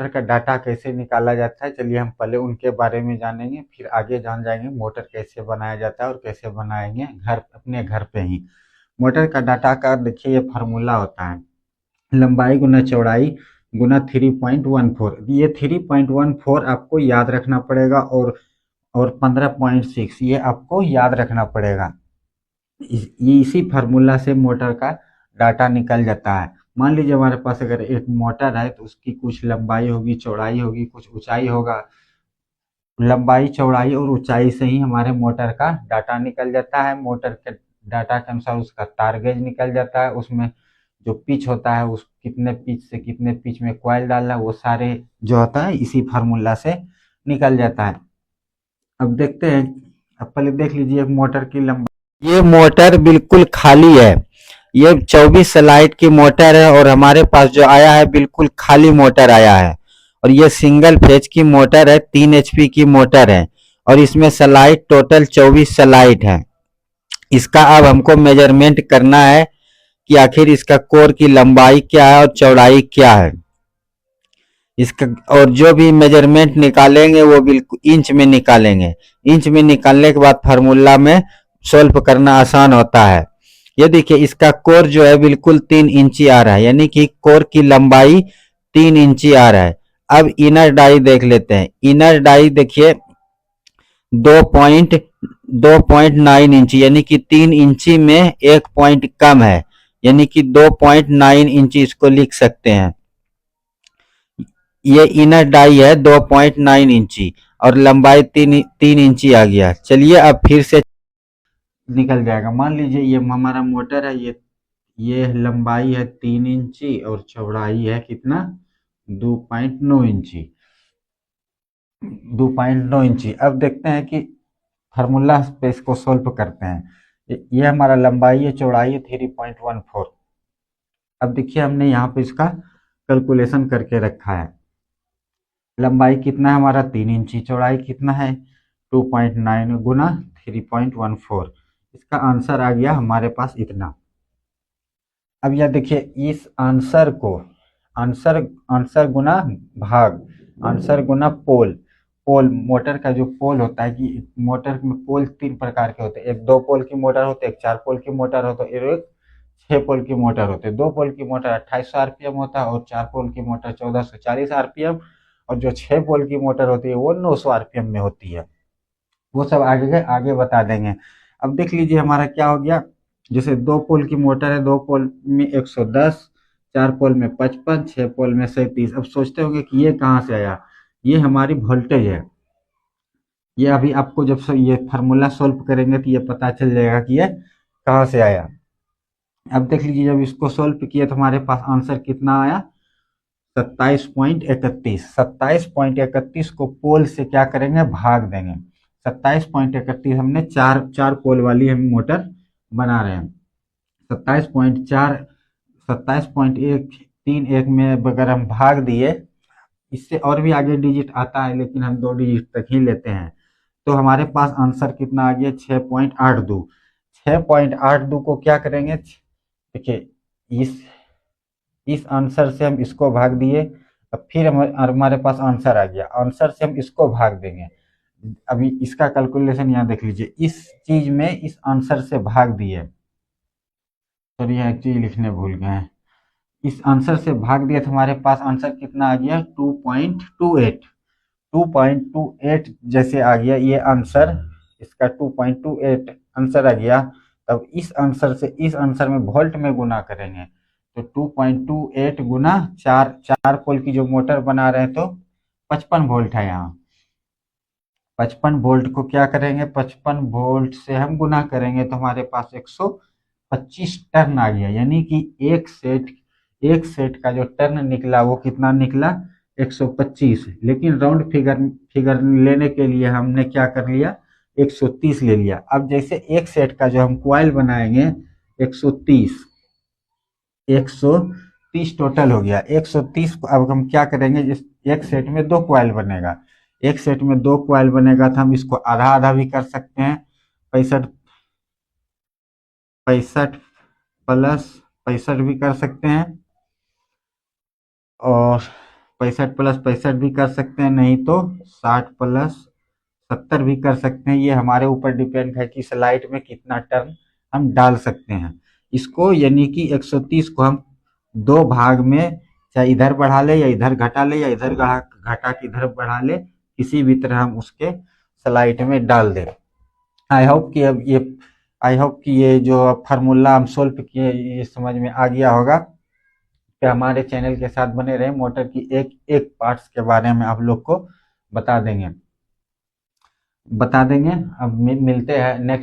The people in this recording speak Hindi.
का डाटा कैसे निकाला जाता है, चलिए हम पहले उनके बारे में जानेंगे, फिर आगे जान जाएंगे मोटर कैसे बनाया जाता है और कैसे बनाएंगे घर अपने घर पे ही। मोटर का डाटा का देखिए ये फार्मूला होता है, लंबाई गुना चौड़ाई गुना 3.14। ये 3.14 आपको याद रखना पड़ेगा और 15.6 ये आपको याद रखना पड़ेगा। ये इसी फार्मूला से मोटर का डाटा निकल जाता है। मान लीजिए हमारे पास अगर एक मोटर है तो उसकी कुछ लंबाई होगी, चौड़ाई होगी, कुछ ऊंचाई होगा। लंबाई चौड़ाई और ऊंचाई से ही हमारे मोटर का डाटा निकल जाता है। मोटर के डाटा के अनुसार उसका तार गेज निकल जाता है, उसमें जो पिच होता है उस कितने पिच से कितने पिच में कॉइल डालना है वो सारे जो होता है इसी फार्मूला से निकल जाता है। अब देखते हैं, अब पहले देख लीजिए मोटर की लंबाई। ये मोटर बिल्कुल खाली है, ये 24 स्लाइड की मोटर है और हमारे पास जो आया है बिल्कुल खाली मोटर आया है। और ये सिंगल फेज की मोटर है, 3 HP की मोटर है और इसमें स्लाइड टोटल 24 स्लाइड है। इसका अब हमको मेजरमेंट करना है कि आखिर इसका कोर की लंबाई क्या है और चौड़ाई क्या है इसका। और जो भी मेजरमेंट निकालेंगे वो बिल्कुल इंच में निकालेंगे। इंच में निकालने के बाद फार्मूला में सोल्व करना आसान होता है। ये देखिए इसका कोर जो है बिल्कुल 3 इंची आ रहा है, यानी कि कोर की लंबाई 3 इंची आ रहा है। अब इनर डाई देख लेते हैं। इनर डाई देखिए 2.9 इंची, यानी कि 3 इंची में 1 पॉइंट कम है, यानी कि 2.9 इंची इसको लिख सकते हैं। ये इनर डाई है 2.9 इंची और लंबाई 3 इंची आ गया। चलिए अब फिर से निकल जाएगा। मान लीजिए ये हमारा मोटर है, ये लंबाई है 3 इंची और चौड़ाई है कितना 2.9 इंची। 2.9 इंची। अब देखते हैं कि फार्मूला पे इसको सोल्व करते हैं। ये हमारा लंबाई है, चौड़ाई है 3.14। अब देखिए हमने यहाँ पे इसका कैलकुलेशन करके रखा है। लंबाई कितना है हमारा 3 इंची, चौड़ाई कितना है 2.9 गुना 3.14। इसका आंसर आ गया हमारे पास इतना। अब यह देखिए इस आंसर को आंसर आंसर गुना भाग, आंसर गुना पोल। पोल मोटर का जो पोल होता है कि मोटर में पोल 3 प्रकार के होते हैं। एक 2 पोल की मोटर होती है, एक 4 पोल की मोटर होती है, एक 6 पोल की मोटर होती है। 2 पोल की मोटर 2800 आरपीएम होता है और 4 पोल की मोटर 1440 आरपीएम। और जो 6 पोल की मोटर होती है वो 900 आरपीएम में होती है। वो सब आगे आगे बता देंगे। अब देख लीजिए हमारा क्या हो गया। जैसे 2 पोल की मोटर है, 2 पोल में 110, 4 पोल में 55, 6 पोल में 37। अब सोचते होंगे कि ये कहाँ से आया, ये हमारी वोल्टेज है। ये अभी आपको जब ये फार्मूला सोल्व करेंगे तो ये पता चल जाएगा कि ये कहाँ से आया। अब देख लीजिए जब इसको सोल्व किया तो हमारे पास आंसर कितना आया 27.31। 27.31 को पोल से क्या करेंगे भाग देंगे। 27.31 हमने चार पोल वाली हम मोटर बना रहे हैं। 27.31 में अगर हम भाग दिए, इससे और भी आगे डिजिट आता है लेकिन हम 2 डिजिट तक ही लेते हैं, तो हमारे पास आंसर कितना आ गया 6.82। 6.82 को क्या करेंगे, देखिए इस आंसर से हम इसको भाग दिए। अब फिर हमारे पास आंसर आ गया, आंसर से हम इसको भाग देंगे। अभी इसका कैलकुलेशन यहाँ देख लीजिए, इस चीज में इस आंसर से भाग दिए। सॉरी यहाँ एक चीज लिखने भूल गए हैं। इस आंसर से भाग दिया तो हमारे पास आंसर कितना आ गया 2.28। 2.28 जैसे आ गया ये आंसर, इसका 2.28 आंसर आ गया। तब इस आंसर से इस आंसर में वोल्ट में गुना करेंगे तो 2.28 गुना चार पोल की जो मोटर बना रहे हैं तो 55 वोल्ट है यहाँ। 55 वोल्ट को क्या करेंगे, 55 वोल्ट से हम गुना करेंगे तो हमारे पास 125 टर्न आ गया। यानी कि एक सेट का जो टर्न निकला वो कितना निकला 125। लेकिन राउंड फिगर लेने के लिए हमने क्या कर लिया 130 ले लिया। अब जैसे एक सेट का जो हम क्वाइल बनाएंगे 130 130 टोटल हो गया। 130 को अब हम क्या करेंगे, जिस एक सेट में 2 क्वाइल बनेगा, एक सेट में 2 क्वाइल बनेगा तो हम इसको आधा आधा भी कर सकते हैं। 65 65 प्लस 65 भी कर सकते हैं और 65 प्लस 65 भी कर सकते हैं, नहीं तो 60 प्लस 70 भी कर सकते हैं। ये हमारे ऊपर डिपेंड है कि स्लाइड में कितना टर्न हम डाल सकते हैं। इसको यानी कि 130 को हम दो भाग में, चाहे इधर बढ़ा ले या इधर घटा ले या इधर घटा के इधर बढ़ा ले, किसी भी तरह हम उसके स्लाइड में डाल दें। आई होप कि अब ये आई होप कि ये जो फार्मूला हम सोल्व किए ये समझ में आ गया होगा। कि हमारे चैनल के साथ बने रहे, मोटर की एक एक पार्ट्स के बारे में आप लोग को बता देंगे। अब मिलते हैं नेक्स्ट